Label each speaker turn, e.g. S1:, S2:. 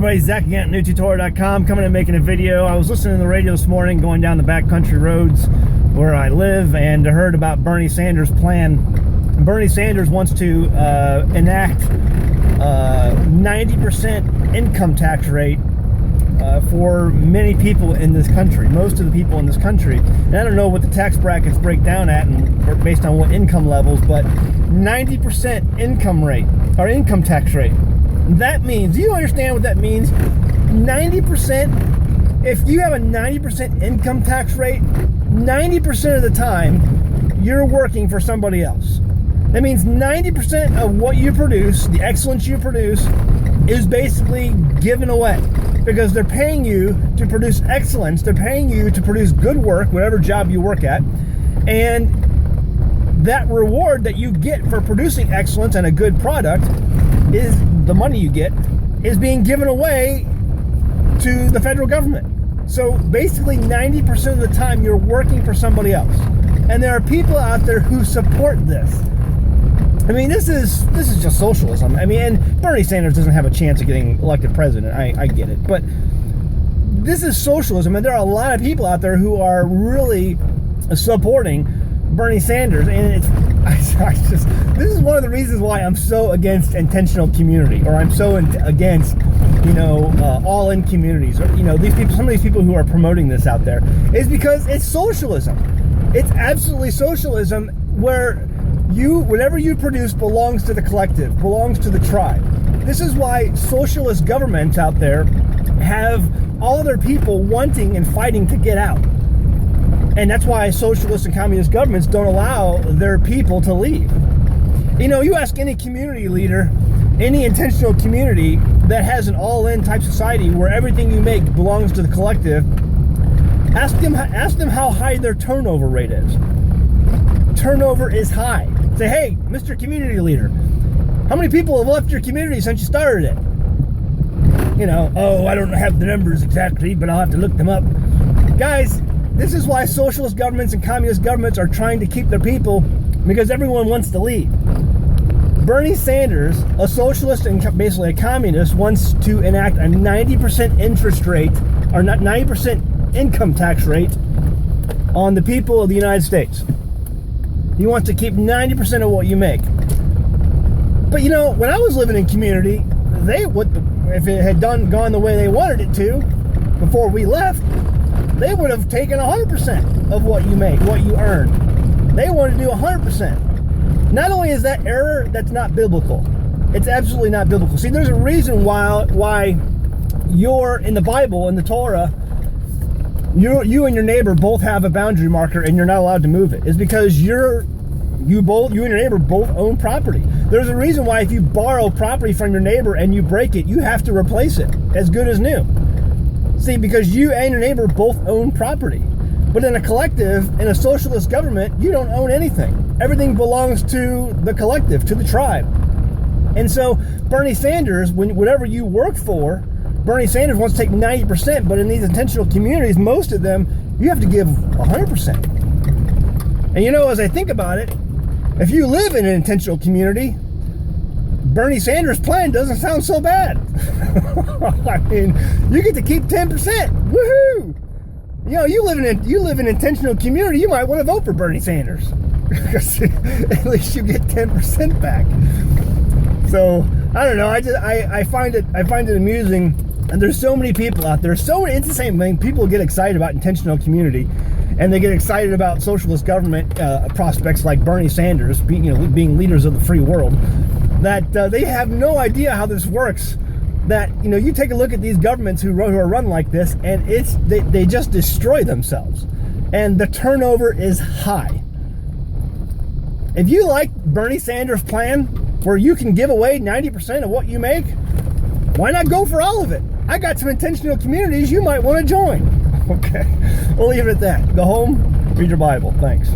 S1: everybody, Zach again at newtutorial.com, coming and making a video. I was listening to the radio this morning, going down the backcountry roads where I live, and I heard about Bernie Sanders' plan. Bernie Sanders wants to enact 90% income tax rate for many people in this country, most of the people in this country. And I don't know what the tax brackets break down at and based on what income levels, but 90% income rate, or income tax rate. That means, do you understand what that means? 90%, if you have a 90% income tax rate, 90% of the time, you're working for somebody else. That means 90% of what you produce, the excellence you produce, is basically given away. Because they're paying you to produce excellence, they're paying you to produce good work, whatever job you work at, and that reward that you get for producing excellence and a good product is the money you get is being given away to the federal government. So basically 90% of the time you're working for somebody else. And there are people out there who support this. I mean, this is just socialism. I mean, and Bernie Sanders doesn't have a chance of getting elected president. I get it. But this is socialism, and there are a lot of people out there who are really supporting Bernie Sanders, and this is one of the reasons why I'm so against intentional community, or I'm so against, all-in communities, or these people, some of these people who are promoting this out there, is because it's socialism. It's absolutely socialism, where whatever you produce belongs to the collective, belongs to the tribe. This is why socialist governments out there have all their people wanting and fighting to get out. And that's why socialist and communist governments don't allow their people to leave. You ask any community leader, any intentional community that has an all-in type society where everything you make belongs to the collective, ask them how high their turnover rate is. Turnover is high. Say, hey, Mr. Community Leader, how many people have left your community since you started it? I don't have the numbers exactly, but I'll have to look them up. Guys, this is why socialist governments and communist governments are trying to keep their people, because everyone wants to leave. Bernie Sanders, a socialist and basically a communist, wants to enact a 90% interest rate, or not 90% income tax rate on the people of the United States. He wants to keep 90% of what you make. But when I was living in community, if it had gone the way they wanted it to before we left, they would have taken 100% of what you make, what you earn. They wanted to do 100%. Not only is that error, that's not biblical. It's absolutely not biblical. See, there's a reason why you're in the Bible, in the Torah, you and your neighbor both have a boundary marker and you're not allowed to move it. It's because you and your neighbor both own property. There's a reason why if you borrow property from your neighbor and you break it, you have to replace it as good as new. See, because you and your neighbor both own property. But in a collective, in a socialist government, you don't own anything. Everything belongs to the collective, to the tribe. And so Bernie Sanders, whatever you work for, Bernie Sanders wants to take 90%, but in these intentional communities, most of them, you have to give 100%. And as I think about it, if you live in an intentional community, Bernie Sanders' plan doesn't sound so bad. I mean, you get to keep 10%. Woohoo! You live in an intentional community, you might want to vote for Bernie Sanders. Because at least you get 10% back. So, I don't know, I find it amusing. And there's so many people out there, it's the same thing. People get excited about intentional community, and they get excited about socialist government prospects like Bernie Sanders being leaders of the free world, that they have no idea how this works. That you take a look at these governments who are run like this, and they just destroy themselves, and the turnover is high. If you like Bernie Sanders' plan, where you can give away 90% of what you make, why not go for all of it? I got some intentional communities you might want to join. Okay, we'll leave it at that. Go home, read your Bible. Thanks.